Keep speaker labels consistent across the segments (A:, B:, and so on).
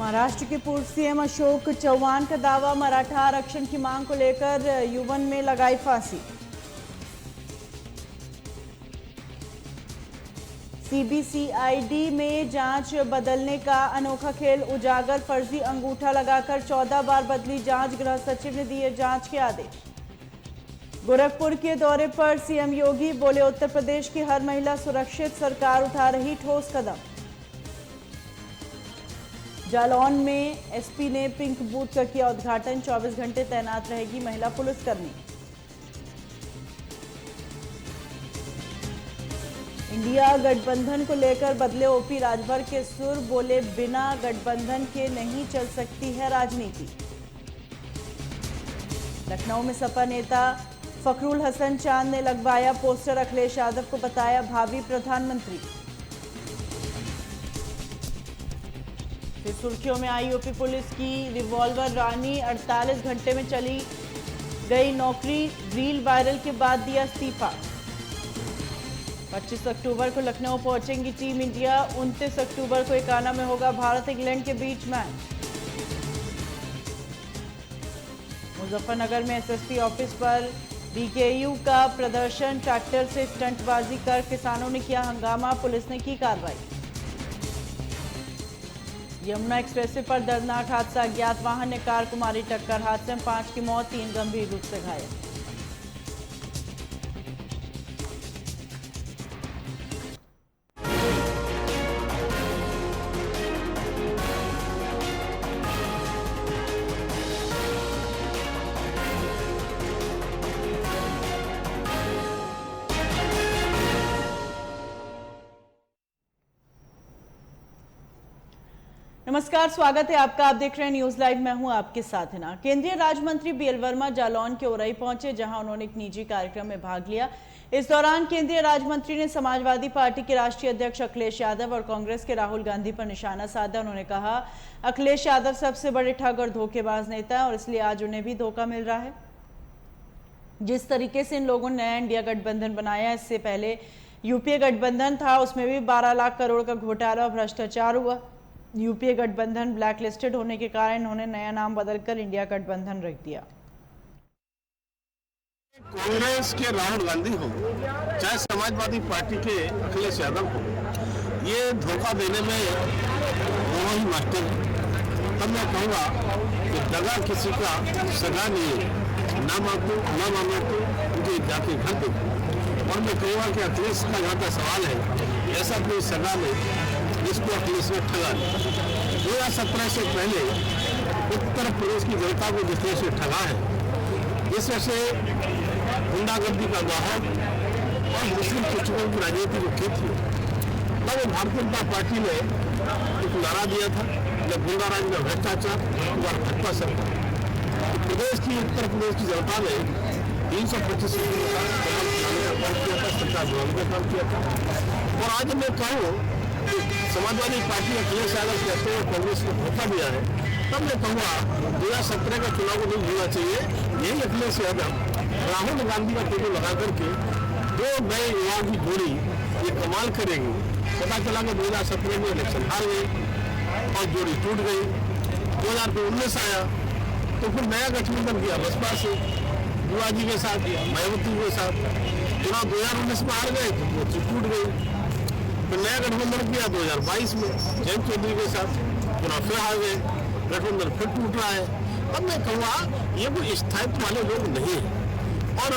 A: महाराष्ट्र के पूर्व सीएम अशोक चव्हाण का दावा, मराठा आरक्षण की मांग को लेकर युवन में लगाई फांसी। सीबीसीआईडी में जांच बदलने का अनोखा खेल उजागर, फर्जी अंगूठा लगाकर 14 बार बदली जांच, गृह सचिव ने दिए जांच के आदेश। गोरखपुर के दौरे पर सीएम योगी बोले, उत्तर प्रदेश की हर महिला सुरक्षित, सरकार उठा रही ठोस कदम। जालौन में एसपी ने पिंक बूथ का किया उद्घाटन, 24 घंटे तैनात रहेगी महिला पुलिसकर्मी। इंडिया गठबंधन को लेकर बदले ओपी राजभर के सुर, बोले बिना गठबंधन के नहीं चल सकती है राजनीति। लखनऊ में सपा नेता फखरुल हसन चांद ने लगवाया पोस्टर, अखिलेश यादव को बताया भावी प्रधानमंत्री। फिर सुर्खियों में आई यूपी पुलिस की रिवॉल्वर रानी, 48 घंटे में चली गई नौकरी, रील वायरल के बाद दिया इस्तीफा। 25 अक्टूबर को लखनऊ पहुंचेंगी टीम इंडिया, 29 अक्टूबर को एकाना में होगा भारत इंग्लैंड के बीच मैच। मुजफ्फरनगर में एसएसपी ऑफिस पर बीकेयू का प्रदर्शन, ट्रैक्टर से स्टंटबाजी कर किसानों ने किया हंगामा, पुलिस ने की कार्रवाई। यमुना एक्सप्रेसवे पर दर्दनाक हादसा, अज्ञात वाहन ने कार को मारी टक्कर, हादसे में 5 की मौत, 3 गंभीर रूप से घायल। नमस्कार, स्वागत है आपका। आप देख रहे हैं न्यूज लाइव, मैं हूं आपके साथ हिना। केंद्रीय राज्य मंत्री बीएल वर्मा जालौन के ओरई पहुंचे, जहां उन्होंने एक निजी कार्यक्रम में भाग लिया। इस दौरान केंद्रीय राज्य मंत्री ने समाजवादी पार्टी के राष्ट्रीय अध्यक्ष अखिलेश यादव और कांग्रेस के राहुल गांधी पर निशाना साधा। उन्होंने कहा, अखिलेश यादव सबसे बड़े ठग और धोखेबाज नेता है और इसलिए आज उन्हें भी धोखा मिल रहा है। जिस तरीके से इन लोगों ने नया इंडिया गठबंधन बनाया, इससे पहले यूपीए गठबंधन था, उसमें भी 12 लाख करोड़ का घोटाला और भ्रष्टाचार हुआ। यूपीए गठबंधन ब्लैकलिस्टेड होने के कारण उन्होंने नया नाम बदलकर इंडिया गठबंधन रख दिया।
B: कांग्रेस के राहुल गांधी हो, चाहे समाजवादी पार्टी के अखिलेश यादव हो, ये धोखा देने में दोनों ही मास्टर हैं। तब मैं कहूँगा कि दगा किसी का सगा नहीं है, ना मानो तो उनके जाके घर देखो। और मैं कहूँगा कि अखिलेश का यहाँ का सवाल है, ऐसा कोई सगा नहीं जिसको अखिलेश ने ठगा। 2017 से पहले उत्तर प्रदेश की जनता को जिसने से ठगा है, जिस वजह से गुंडागर्दी का माहौल और मुस्लिम शिक्षकों की राजनीति को की थी, तब भारतीय जनता पार्टी ने एक नारा दिया था, जब गुंडाराज में भ्रष्टाचार और भाजपा सरकार। प्रदेश की उत्तर प्रदेश की जनता ने 325 का काम किया था, सरकार बनाने का काम किया था। और आज मैं कहूँ समाजवादी पार्टी अखिलेश यादव कहते हैं कांग्रेस को धोखा दिया है, तब मैं कहूँगा 2017 का चुनाव को नहीं भूलना चाहिए। यही अखिलेश यादव राहुल गांधी का फोटो लगा करके 2 नए युवाओं की जोड़ी ये कमाल करेगी। पता चला कि 2017 में इलेक्शन हार गई और जोड़ी टूट गई। 2019 आया तो फिर नया गठबंधन किया बसपा से, बुआ जी के साथ, मायावती के साथ। चुनाव 2019 में हार गए तो वो टूट गई। फिर नया गठबंधन किया 2022 में जयंत चौधरी के साथ, चुनाव फिर हार गए, गठबंधन फिर टूट रहा है। अब मैं कहूँगा ये कोई स्थायित्व वाले लोग नहीं है। और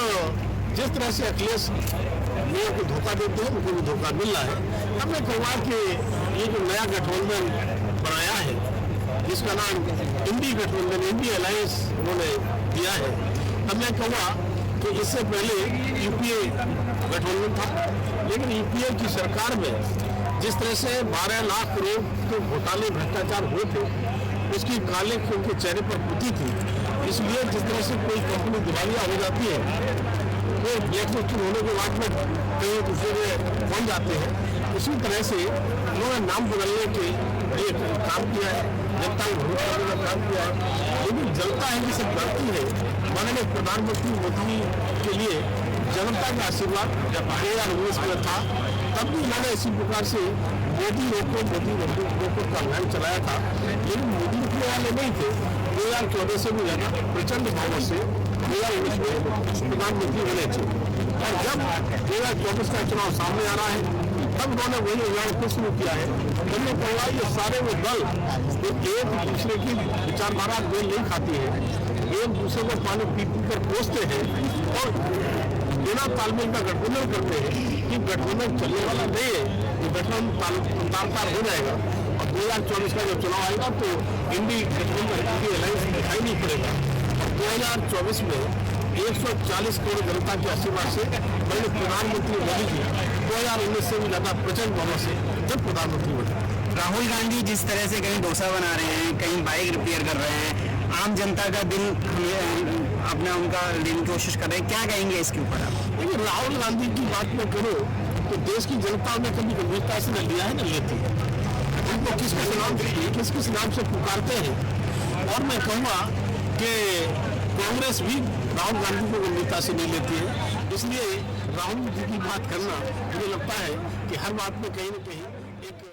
B: जिस तरह से अखिलेश लोगों को धोखा देते हैं, उनको भी धोखा मिल रहा है। अब मैं कहूँगा कि ये जो नया गठबंधन बनाया है, जिसका नाम इंडी गठबंधन, इंडी अलायंस उन्होंने दिया है, अब मैं कहूँगा कि इससे पहले यूपीए गठबंधन था, लेकिन यूपीए की सरकार में जिस तरह से 12 लाख करोड़ के घोटाले भ्रष्टाचार हुए थे, उसकी काले उनके चेहरे पर पुती थी। इसलिए जिस तरह से कोई कंपनी दिवालिया हो जाती है, वो ब्लैकलिस्टेड होने के बाद में कहीं दूसरे में पहुँच जाते हैं, उसी तरह से उन्होंने नाम बदलने के लिए काम किया है, जनता को भ्रमित करने का काम किया है। लेकिन जनता है जिसे बढ़ती है, माननीय प्रधानमंत्री मोदी के लिए जनता का आशीर्वाद जब 2019 में था, तब भी इन्होंने इसी प्रकार से मोदी रोको का अभियान चलाया था, लेकिन मोदी रोकने वाले नहीं थे। 2014 से भी ज्यादा प्रचंड भाव से 2019 में प्रधानमंत्री बने थे, और जब 2024 का चुनाव सामने आ रहा है तब उन्होंने वही अभियान फिर शुरू किया है। तो मैं कहूँगा ये सारे वो दल जो एक दूसरे की विचारधारा मेल नहीं खाती है, एक दूसरे को पानी पी कर कोसते हैं और बिना तालमेल का गठबंधन करते हैं कि गठबंधन चलने वाला नहीं है, ये गठबंधन तार हो जाएगा और 2024 का जब चुनाव आएगा तो इंडी गठबंधन इंडी अलायंस दिखाई नहीं पड़ेगा। और 2024 में 140 करोड़ जनता के आशीर्वाद से मैंने प्रधानमंत्री मोदी जी 2019 से भी ज्यादा प्रचंड बहुमत से जब प्रधानमंत्री बने।
C: राहुल गांधी जिस तरह से कहीं डोसा बना रहे हैं, कहीं बाइक रिपेयर कर रहे हैं, आम जनता का दिल अपना उनका लेने की कोशिश कर रहे हैं, क्या कहेंगे इसके ऊपर आप?
B: देखिए, राहुल गांधी की बात में करो तो देश की जनता ने कभी गंभीरता से न लिया है न लेती है। उनको किस किस नाम से पुकारते हैं, और मैं कहूँगा कि कांग्रेस भी राहुल गांधी को गंभीरता से नहीं लेती है। इसलिए राहुल जी की बात करना मुझे लगता है कि हर बात में कहीं न कहीं एक।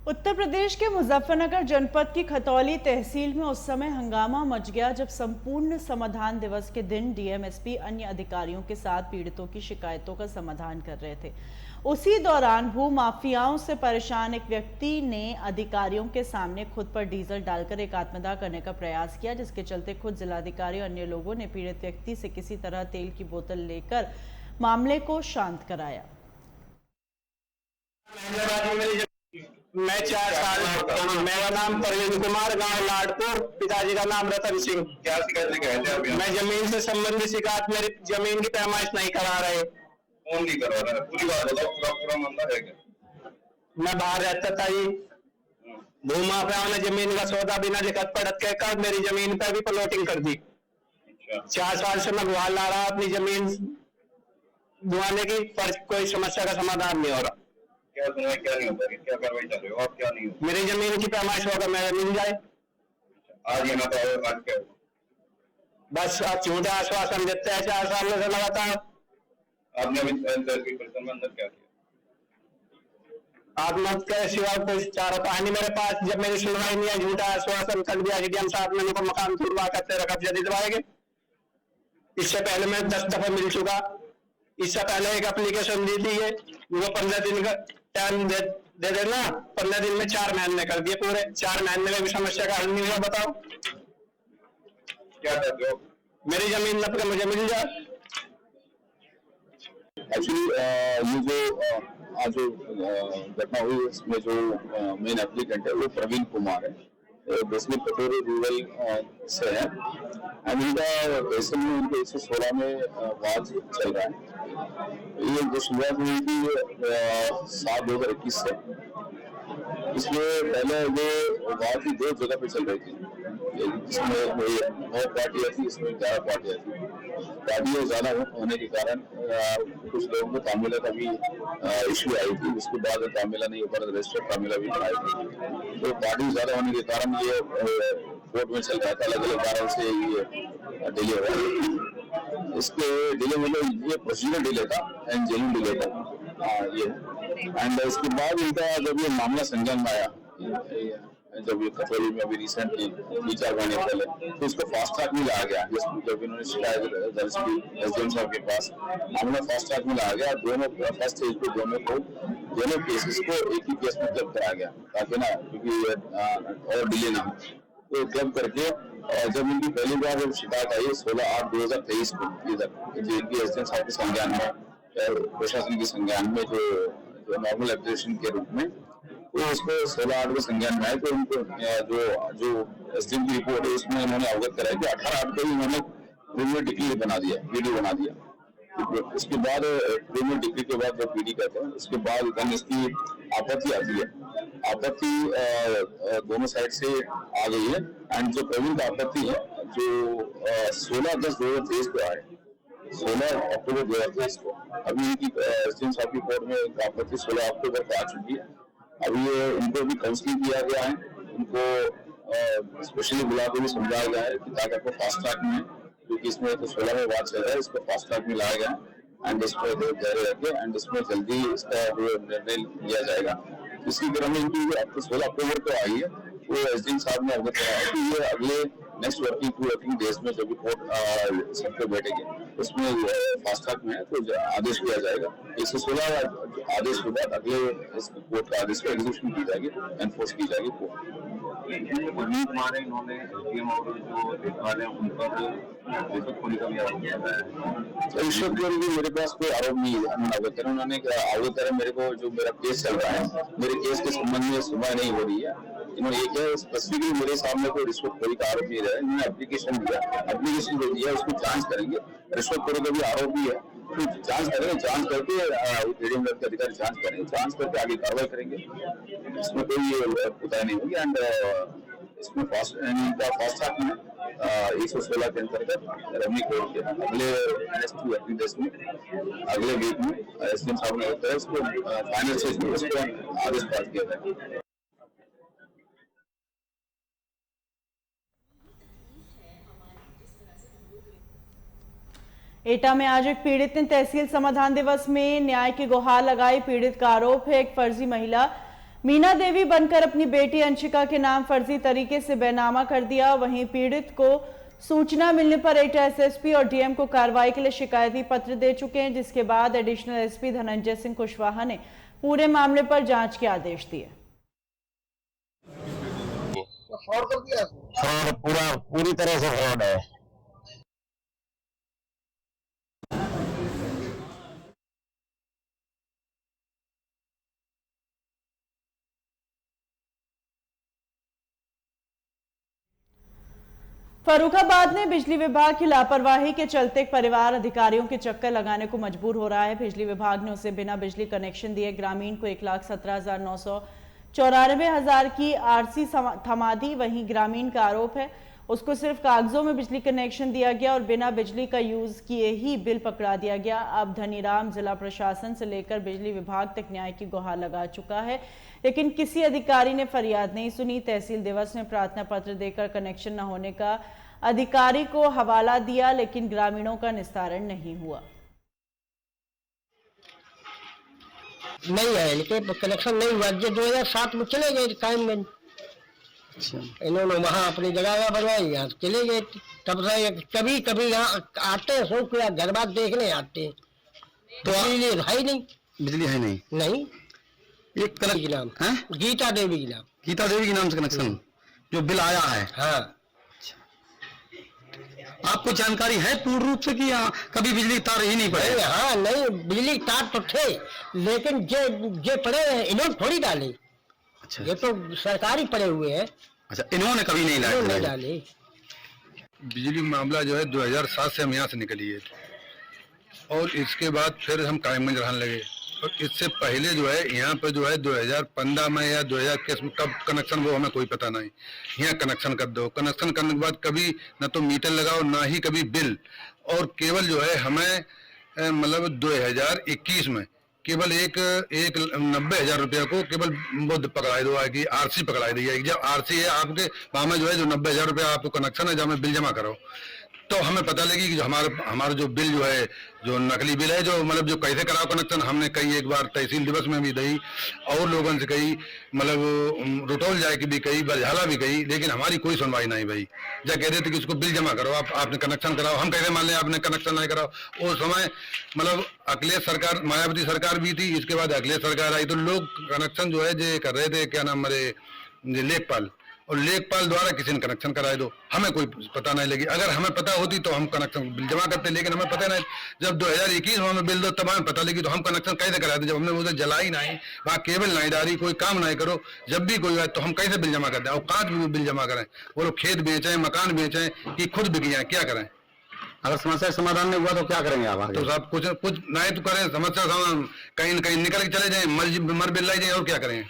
A: उत्तर प्रदेश के मुजफ्फरनगर जनपद की खतौली तहसील में उस समय हंगामा मच गया जब संपूर्ण समाधान दिवस के दिन डीएम एसपी अन्य अधिकारियों के साथ पीड़ितों की शिकायतों का समाधान कर रहे थे। उसी दौरान भूमाफियाओं से परेशान एक व्यक्ति ने अधिकारियों के सामने खुद पर डीजल डालकर एक आत्मदाह करने का प्रयास किया, जिसके चलते खुद जिलाधिकारी और अन्य लोगों ने पीड़ित व्यक्ति से किसी तरह तेल की बोतल लेकर मामले को शांत कराया।
C: मैं 4 साल, मेरा नाम प्रवीण कुमार, गांव लाडपुर, पिताजी का नाम रतन सिंह।
D: क्या शिकायत लेके आए थे अभी?
C: मैं जमीन से संबंधित शिकायत, मेरी जमीन की पैमाइश नहीं करा रहे।
D: कौन नहीं करवा रहा है? पूरी बात बताओ, पूरा मामला है क्या?
C: मैं बाहर रहता था जी, भूमाफियाओं ने जमीन का सौदा बिना लिखत पढ़त कहकर मेरी जमीन पर भी प्लॉटिंग कर दी। 4 साल से मैं गुहार ला रहा अपनी जमीन दुआने की, पर कोई समस्या का समाधान नहीं हो रहा।
D: क्या सुना, क्या नहीं होता, क्या कार्रवाई चल रही हो आप? क्या नहीं हो?
C: मेरी जमीन की पैमाइश होगा, मेरे मिल जाए।
D: आज यहाँ पे आए, आज क्या हो?
C: बस आप झूठे आश्वासन देते हैं 4 सालों से लगातार।
D: आपने अभी परिसर में अंदर क्या किया?
C: आत्महत्या के सिवा कोई चारा पानी मेरे पास, जब मेरी सुनवाई नहीं है, झूठा आश्वासन कर दिया डीएम साहब ने, उनको मकान तुड़वा कर तेरा कब्जा दिलवाएंगे। इससे पहले मैं 10 दफा मिल चुका। इससे पहले एक एप्लीकेशन दी थी, वो 15 दिन का टाइम दे देना, 15 दिन में 4 महीने कर दिए पूरे। 4 महीने में भी समस्या का हल नहीं हुआ। बताओ
D: क्या चाहते हो?
C: मेरी जमीन न तो मुझे मिल जाए।
E: एक्चुअली ये जो आज जो घटना हुई इसमें जो मेन एप्लीकेंट है वो प्रवीण कुमार है, बेसिकली कटोरी रूरल से है। एंड इनका तहसील में उनको 116 में वाद चल रहा है। ये जो शुरुआत हुई थी 7/2021 से। इसमें पहले जो वाद की 2 जगह पे चल रही थी, जिसमें 9 पार्टियां थी, इसमें 11 पार्टियां थी। पार्टियां ज्यादा होने के कारण कुछ लोगों को तामिला का भी इश्यू आई थी। उसके बाद तामिला नहीं ऊपर रजिस्टर्ड तामिला भी आई थी। तो पार्टी ज्यादा होने के कारण ये कोर्ट में चल रहा था, अलग अलग कारण से ये डिले हो रहा। इसके डिले मतलब ये प्रोसीजर डिले था एंड जेन्युइन डिले था ये। एंड इसके बाद इनका जब ये मामला संज्ञान में आया, जब ये खतौली में अभी रिसेंटली 3-4 महीने पहले, तो उसको फास्ट ट्रैक में लाया गया। जब इन्होंने शिकायत दर्ज की एसडीएम साहब के पास, मामला फास्ट ट्रैक में लाया गया। दोनों फर्स्ट स्टेज पे दोनों केसेस को एक ही केस में क्लब कराया गया, ताकि ना क्योंकि और डिले ना हो। तो क्लब करके जब इनकी पहली बार जब शिकायत आई 16/8/2023 को इधर इनकी एसडीएम साहब के संज्ञान में, प्रशासन के संज्ञान में, जो नॉर्मल एप्लीकेशन के रूप में, तो उसको 16/8 को संज्ञान में आए। तो उनको जो एसडीएम की रिपोर्ट है उसमें उन्होंने अवगत कराया कि 18/8 को ही उन्होंने प्रीमियर डिग्री बना दिया, पीडी बना दिया। उसके बाद प्रीमियर डिग्री के बाद जो पीडी कहते हैं, उसके बाद इसकी आपत्ति आती है। आपत्ति दोनों साइड से आ गई है। एंड जो प्रवीण का आपत्ति है जो 16/10/2023 को आए, 16 अक्टूबर 2023 को, अभी इनकी एसडीएम साहब की कोर्ट में आपत्ति 16 अक्टूबर को आ चुकी है। अभी इनको भी काउंसलिंग किया गया है, उनको स्पेशली बुला के भी समझाया गया है कि ताकि आपको फास्ट ट्रैक में, क्योंकि इसमें तो 16 में बात चल रहा है, इसको फास्ट ट्रैक में लाया गया है। एंड इस पर धैर्य रखे एंड इसमें जल्दी इसका निर्णय लिया जाएगा। इसकी क्रम इनकी 16 अक्टूबर को आई है, वो एसडीएम साहब ने अवगत कराया कि ये अगले नेक्स्ट वर्किंग डेज में जब कोर्ट सब पे बैठेंगे उसमें फास्ट ट्रैक में है तो आदेश दिया जाएगा। 116 आदेश के बाद अगले कोर्ट का आदेश को एग्जीक्यूशन की जाएगी, एनफोर्स की जाएगी।
D: इन्होंने उन पर रिश्वतखोरी का भी आरोप किया है।
E: रिश्वतखोरी की मेरे पास कोई आरोप नहीं है, अवगत करें उन्होंने अवगत करें मेरे को। जो मेरा केस चल रहा है, मेरे केस के संबंध में सुनवाई नहीं हो रही है। इन्होंने एक स्पेसिफिकली मेरे सामने कोई रिश्वतखोरी का आरोप नहीं रहा है। इन्होंने एप्लीकेशन जो दिया उसको जांच करेंगे। रिश्वतखोरी का भी आरोप भी है तो जांच करेंगे, जांच करके मीडियम लेवल के अधिकारी जांच करेंगे, जांच करके आगे कार्रवाई करेंगे। इसमें कोई कोताही नहीं होगी एंड इसमें फास्ट ट्रैक में 116 के अंतर्गत रेवन्यू कोर्ट के अगले नेक्स्ट वर्किंग डेज में अगले वीक में एसडीएम साहब ने होता है इसको फाइनल स्टेज में उसको आदेश पास किया जाएगा।
A: एटा में आज एक पीड़ित ने तहसील समाधान दिवस में न्याय की गुहार लगाई। पीड़ित का आरोप है एक फर्जी महिला मीना देवी बनकर अपनी बेटी अंशिका के नाम फर्जी तरीके से बैनामा कर दिया। वहीं पीड़ित को सूचना मिलने पर एटा एसएसपी और डीएम को कार्रवाई के लिए शिकायती पत्र दे चुके हैं, जिसके बाद एडिशनल एसपी धनंजय सिंह कुशवाहा ने पूरे मामले पर जांच के आदेश दिए।
C: पूरी तरह से फ्रॉड है।
A: फर्रुखाबाद में बिजली विभाग की लापरवाही के चलते एक परिवार अधिकारियों के चक्कर लगाने को मजबूर हो रहा है। बिजली विभाग ने उसे बिना बिजली कनेक्शन दिए ग्रामीण को 1,17,994 की आरसी थमा दी। वहीं ग्रामीण का आरोप है उसको सिर्फ कागजों में बिजली कनेक्शन दिया गया और बिना बिजली का यूज किए ही बिल पकड़ा दिया गया। अब धनीराम जिला प्रशासन से लेकर बिजली विभाग तक न्याय की गुहार लगा चुका है, लेकिन किसी अधिकारी ने फरियाद नहीं सुनी। तहसील दिवस में प्रार्थना पत्र देकर कनेक्शन न होने का अधिकारी को हवाला दिया, लेकिन ग्रामीणों का निस्तारण नहीं हुआ।
F: नहीं है, लेकिन कनेक्शन नहीं हुआ। जो 2007 में चले गए टाइम में, इन्होंने वहाँ अपनी जगह बनवाई, यहाँ चले गए। तब से कभी कभी यहाँ आते हैं, सो क्या घर बात देखने आते हैं तो बिजली है ही नहीं।
G: बिजली है नहीं?
F: नहीं।
G: एक
F: की नाम है गीता देवी की नाम,
G: गीता देवी के नाम से कनेक्शन जो बिल आया है।
F: हाँ।
G: आपको जानकारी है पूर्ण रूप से कि कभी बिजली तार ही नहीं पड़े?
F: हाँ नहीं, बिजली तार तो थे, लेकिन जे पड़े हैं इन्होंने थोड़ी डाले। अच्छा, ये तो सरकारी पड़े हुए हैं।
G: अच्छा, इन्होंने कभी नहीं
F: डाले।
H: बिजली मामला जो है 2007 से हम यहाँ से निकलिए और इसके बाद फिर हम कायमगंज रहने लगे। और इससे पहले जो है यहाँ पे जो है 2015 में या 2021 में कब कनेक्शन वो हमें कोई पता नहीं। यहाँ कनेक्शन कर दो, कनेक्शन करने के बाद कभी न तो मीटर लगाओ ना ही कभी बिल। और केवल जो है हमें मतलब 2021 में केवल एक 90,000 रुपया को केवल वो पकड़ाई दो कि आरसी पकड़ाई दी है। जब आरसी है आपके वहाँ में जो है जो 90,000 रुपया आपको कनेक्शन है, जब हमें बिल जमा करो तो हमें पता लगी कि जो हमारा जो बिल जो है जो नकली बिल है, जो मतलब जो कैसे कराओ कनेक्शन। हमने कई एक बार तहसील दिवस में भी दी और लोगों से कही, मतलब रुटौल जाए की भी कही, बरझाला भी कही, लेकिन हमारी कोई सुनवाई नहीं भाई। जब कह रहे थे कि इसको बिल जमा करो, आपने कनेक्शन कराओ, हम कैसे मान लें आपने कनेक्शन नहीं कराओ। उस समय मतलब अखिलेश सरकार, मायावती सरकार भी थी, इसके बाद अखिलेश सरकार आई तो लोग कनेक्शन जो है जो कर रहे थे, क्या नाम मेरे लेखपाल, और लेखपाल द्वारा किसी ने कनेक्शन कराए दो, हमें कोई पता नहीं लगी। अगर हमें पता होती तो हम कनेक्शन बिल जमा करते, लेकिन हमें पता नहीं। जब 2021 में हमें बिल दो तब हमें पता लगी तो हम कनेक्शन कैसे कराते, जब हमने उसे जलाई नहीं, वहाँ केबल नहीं डाली, कोई काम नहीं करो, जब भी कोई है तो हम कैसे बिल जमा करते हैं। और कांच भी बिल जमा करें, वो लोग खेत बेचें, मकान बेचें कि खुद बिक जाए, क्या करें।
G: अगर समस्या समाधान नहीं हुआ तो क्या करेंगे आप?
H: तो साहब कुछ नहीं तो करें, समस्या समाधान कहीं न कहीं निकल के चले जाए, मर बिल लाई जाए, और क्या करें।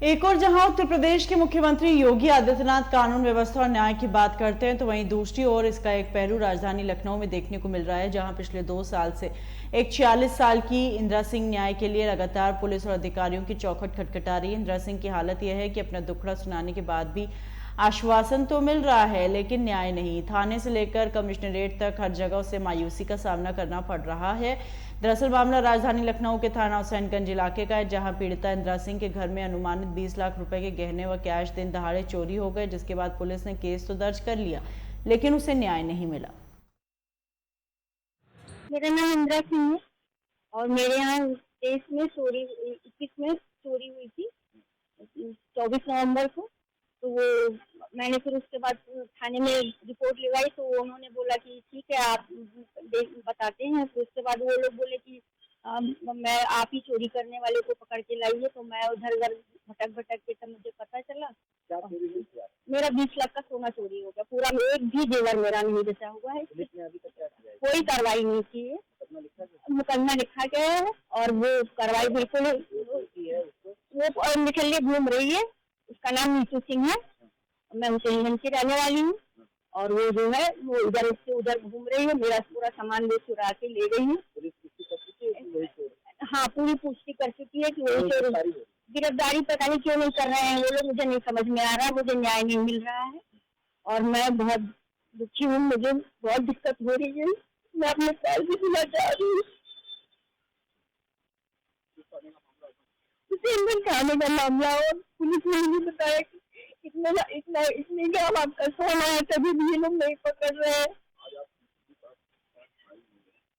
A: एक और जहां उत्तर प्रदेश के मुख्यमंत्री योगी आदित्यनाथ कानून व्यवस्था और न्याय की बात करते हैं, तो वहीं दूसरी ओर इसका एक पहलू राजधानी लखनऊ में देखने को मिल रहा है, जहां पिछले 2 साल से एक 46 साल की इंदिरा सिंह न्याय के लिए लगातार पुलिस और अधिकारियों की चौखट खटखटा रही है। इंदिरा सिंह की हालत यह है कि अपना दुखड़ा सुनाने के बाद भी आश्वासन तो मिल रहा है लेकिन न्याय नहीं। थाने से लेकर कमिश्नरेट तक हर जगह उसे मायूसी का सामना करना पड़ रहा है। दरअसल मामला राजधानी लखनऊ के थाना हुसैनगंज इलाके का है, जहां पीड़िता इंदिरा सिंह के घर में अनुमानित 20 लाख रुपए के गहने व कैश दिन दहाड़े चोरी हो गए, जिसके बाद पुलिस ने केस तो दर्ज कर लिया लेकिन उसे न्याय नहीं मिला।
I: मेरा नाम इंदिरा सिंह है और मेरे यहाँ 21 में चोरी हुई थी 24 नवंबर को। तो वो मैंने फिर उसके बाद थाने में रिपोर्ट लगाई तो उन्होंने बोला कि ठीक है आप बताते हैं। फिर उसके बाद वो लोग बोले कि मैं आप ही चोरी करने वाले को पकड़ के लाइए। तो मैं उधर उधर भटक के तब मुझे पता चला मेरा 20 लाख का सोना चोरी हो गया। पूरा एक भी जेवर मेरा नहीं बचा हुआ है। कोई कार्रवाई नहीं की है, मुकदमा लिखा गया है और वो कार्रवाई बिल्कुल वो निकल लिए घूम रही है। उसका नाम नीतू सिंह है, मैं हुसैनगंज की रहने वाली हूँ और वो जो है वो इधर से उधर घूम रही है। मेरा पूरा सामान वो चुरा के ले गई है। हाँ, पूरी पुष्टि कर चुकी है कि वो चोरी। गिरफ्तारी पता नहीं क्यों नहीं कर रहे हैं वो लोग, मुझे नहीं समझ में आ रहा। मुझे न्याय नहीं मिल रहा है और मैं बहुत दुखी हूँ, मुझे बहुत दिक्कत हो रही है। मैं अपने पैर भी धुलना चाह रही हूँ। खाने का मामला और पुलिस ने भी बताया कि इतने ग्राम आपका सोना है, तभी भी ये लोग नहीं पकड़ रहे हैं।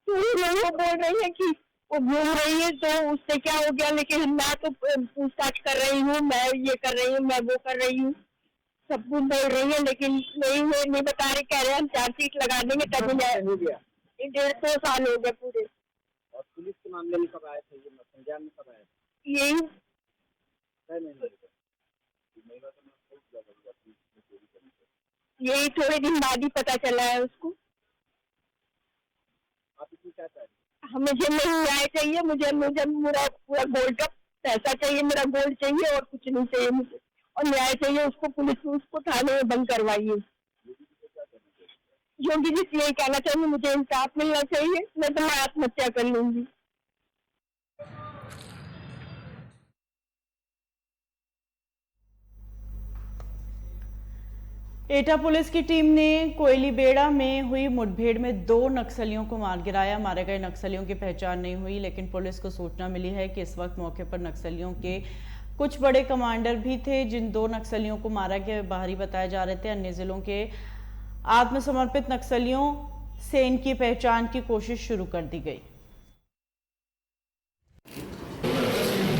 I: तो वो बोल रही है कि वो घूम रही है तो उससे क्या हो गया, लेकिन मैं तो पूछताछ कर रही हूँ, मैं ये कर रही हूँ, मैं वो कर रही हूँ, सब कुछ बोल रही है लेकिन नहीं बता रहे। कह रहे हैं हम चार्जशीट लगा देंगे तभी हो गया। 1.5 साल हो गए पूरे।
C: और पुलिस के मामले में कब आए थे, ये संज्ञान में कब आए थे?
I: यही थोड़े दिन बाद ही पता चला है उसको।
C: आप इसमें क्या चाह रहे हैं?
I: मुझे नहीं न्याय चाहिए, मुझे मेरा पूरा गोल्ड का पैसा चाहिए, मेरा गोल्ड चाहिए और कुछ नहीं चाहिए मुझे। और न्याय चाहिए उसको, पुलिस ने उसको थाने में बंद करवाइए। योगी जी से यही कहना चाहिए, मुझे इंसाफ मिलना चाहिए, नहीं तो मैं आत्महत्या कर लूंगी।
A: एटा पुलिस की टीम ने कोयलीबेड़ा में हुई मुठभेड़ में 2 नक्सलियों को मार गिराया। मारे गए नक्सलियों की पहचान नहीं हुई लेकिन पुलिस को सूचना मिली है कि इस वक्त मौके पर नक्सलियों के कुछ बड़े कमांडर भी थे। जिन 2 नक्सलियों को मारा गया बाहरी बताए जा रहे थे। अन्य जिलों के आत्मसमर्पित नक्सलियों से इनकी पहचान की कोशिश शुरू कर दी गई।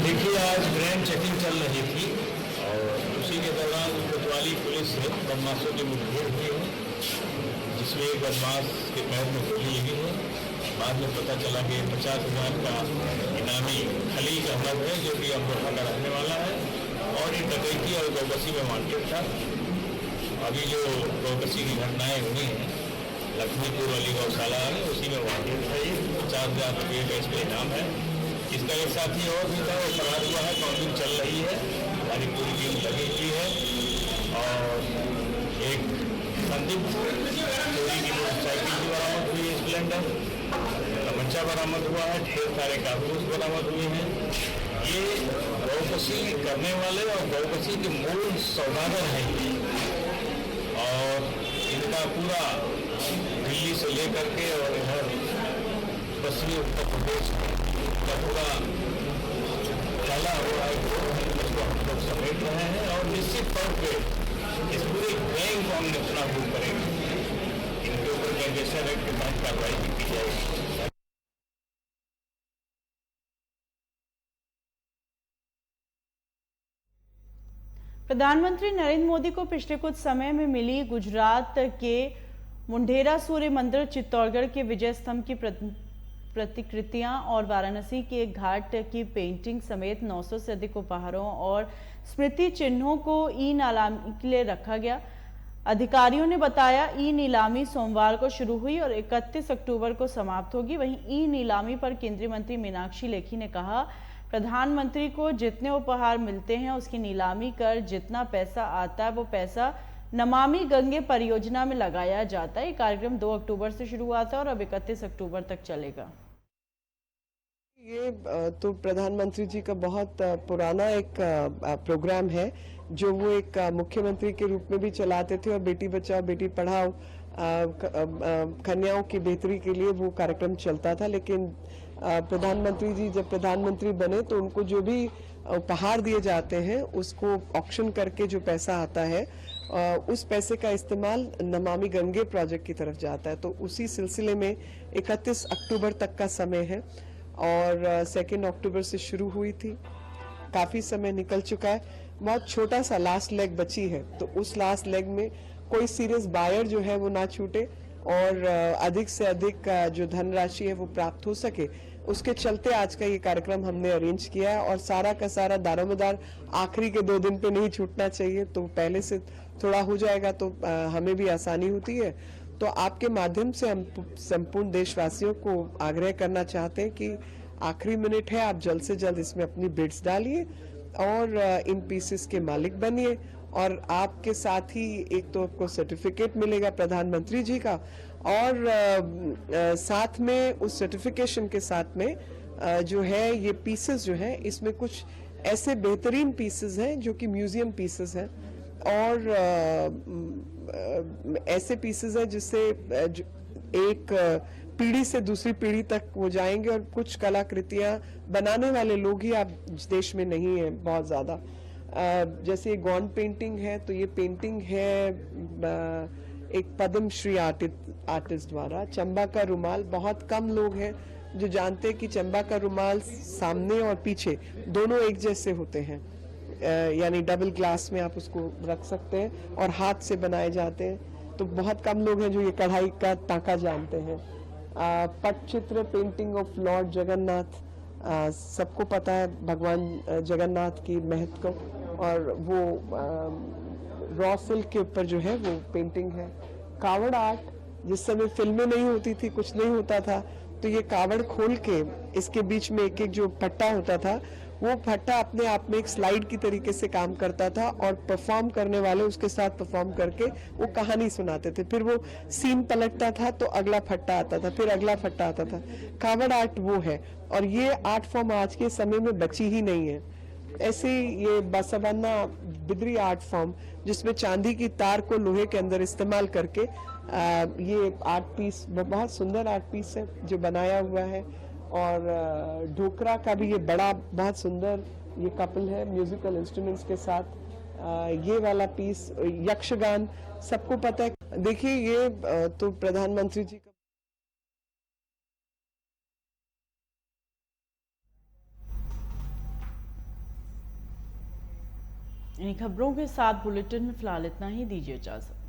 J: देखिए, आज ग्रैंड चेकिंग चल रही थी और उसी के दौरान कोतवाली पुलिस से बदमाशों की मुठभेड़ हुई है, जिसमें एक बदमाश के पैर में गोली लगी है। बाद में पता चला कि 50,000 का इनामी खलील अहमद है, जो कि अमरोहा का रहने वाला है और ये डकैती और गौकसी में वांटेड था। अभी जो गौकसी की घटनाएं हुई हैं लक्ष्मीपुर वाली गौशाला में, उसी में वांटेड था। ये 50,000 रुपये का इसका इनाम है। इसका एक साथी और भी था, वो फरार हुआ है। काउंटिंग चल रही है, हमारी पूरी टीम लगी हुई है और एक संदिग्ध चोरी की मोटरसाइकिल भी बरामद हुई है, स्प्लेंडर तमंचा बरामद हुआ है, ढेर सारे कारतूस बरामद हुए हैं। ये गौकसी करने वाले और गौकसी के मूल सौदागर हैं और इनका पूरा दिल्ली से लेकर के और इधर पश्चिमी उत्तर प्रदेश का पूरा फैला हुआ है, उसको हम लोग समेट रहे हैं और निश्चित तौर पे इस पूरे गैंग को हम नेस्तनाबूद करेंगे। इनके ऊपर गैंगस्टर एक्ट के तहत कार्रवाई की जाएगी।
A: प्रधानमंत्री नरेंद्र मोदी को पिछले कुछ समय में मिली गुजरात के मुंडेरा सूर्य मंदिर, चित्तौड़गढ़ के विजय स्तंभ की प्रतिकृतियां और वाराणसी के एक घाट की पेंटिंग समेत 900 से अधिक उपहारों और स्मृति चिन्हों को ई नीलामी के लिए रखा गया। अधिकारियों ने बताया ई नीलामी सोमवार को शुरू हुई और 31 अक्टूबर को समाप्त होगी। वहीं ई नीलामी पर केंद्रीय मंत्री मीनाक्षी लेखी ने कहा, प्रधानमंत्री को जितने उपहार मिलते हैं उसकी नीलामी कर जितना पैसा आता है वो पैसा नमामि गंगे परियोजना में लगाया जाता है। ये कार्यक्रम 2 अक्टूबर से शुरू हुआ था और अब 31 अक्टूबर तक चलेगा।
K: ये तो प्रधानमंत्री जी का बहुत पुराना एक प्रोग्राम है जो वो एक मुख्यमंत्री के रूप में भी चलाते थे, और बेटी बचाओ बेटी पढ़ाओ कन्याओं की बेहतरी के लिए वो कार्यक्रम चलता था। लेकिन प्रधानमंत्री जी जब प्रधानमंत्री बने तो उनको जो भी उपहार दिए जाते हैं उसको ऑक्शन करके जो पैसा आता है उस पैसे का इस्तेमाल नमामि गंगे प्रोजेक्ट की तरफ जाता है। तो उसी सिलसिले में 31 अक्टूबर तक का समय है और 2 अक्टूबर से शुरू हुई थी। काफी समय निकल चुका है, बहुत छोटा सा लास्ट लेग बची है, तो उस लास्ट लेग में कोई सीरियस बायर जो है वो ना छूटे और अधिक से अधिक जो धनराशि है वो प्राप्त हो सके, उसके चलते आज का ये कार्यक्रम हमने अरेंज किया है। और सारा का सारा दारोमदार आखिरी के 2 दिन पे नहीं छूटना चाहिए, तो पहले से थोड़ा हो जाएगा तो हमें भी आसानी होती है। तो आपके माध्यम से हम संपूर्ण देशवासियों को आग्रह करना चाहते हैं कि आखिरी मिनट है, आप जल्द से जल्द इसमें अपनी बिड्स डालिए और इन पीसेस के मालिक बनिए। और आपके साथ ही एक तो आपको सर्टिफिकेट मिलेगा प्रधानमंत्री जी का, और साथ में उस सर्टिफिकेशन के साथ में जो है ये पीसेस जो है इसमें कुछ ऐसे बेहतरीन पीसेस हैं जो कि म्यूजियम पीसेस हैं, और ऐसे पीसेस हैं जिससे एक पीढ़ी से दूसरी पीढ़ी तक वो जाएंगे, और कुछ कलाकृतियां बनाने वाले लोग ही आप देश में नहीं है बहुत ज्यादा। जैसे ये गॉन पेंटिंग है, तो ये पेंटिंग है एक पद्म श्री आर्टिस्ट द्वारा। चंबा का रुमाल, बहुत कम लोग हैं जो जानते हैं कि चंबा का रुमाल सामने और पीछे दोनों एक जैसे होते हैं, यानी डबल ग्लास में आप उसको रख सकते हैं और हाथ से बनाए जाते हैं। तो बहुत कम लोग हैं जो ये कढ़ाई का टांका जानते हैं। Pattachitra painting of lord Jagannath, सबको पता है भगवान जगन्नाथ की महत्व को, और वो रॉ सिल्क के ऊपर जो है वो पेंटिंग है। कावड़ आर्ट, जिस समय फिल्में नहीं होती थी, कुछ नहीं होता था, तो ये कावड़ खोल के इसके बीच में एक एक जो फट्टा होता था, वो फट्टा अपने आप में एक स्लाइड की तरीके से काम करता था, और परफॉर्म करने वाले उसके साथ परफॉर्म करके वो कहानी सुनाते थे। फिर वो सीन पलटता था तो अगला फट्टा आता था, फिर अगला फट्टा आता था। कावड़ आर्ट वो है, और ये आर्ट फॉर्म आज के समय में बची ही नहीं है। ऐसे ये बसवन्ना बिदरी आर्ट फॉर्म, जिसमें चांदी की तार को लोहे के अंदर इस्तेमाल करके ये आर्ट पीस, बहुत सुंदर आर्ट पीस है जो बनाया हुआ है। और ढोकरा का भी ये बड़ा बहुत सुंदर ये कपल है म्यूजिकल इंस्ट्रूमेंट्स के साथ। ये वाला पीस यक्षगान, सबको पता है। देखिए ये तो प्रधानमंत्री जी का
A: इन खबरों के साथ बुलेटिन में फिलहाल इतना ही। दीजिए इजाजत।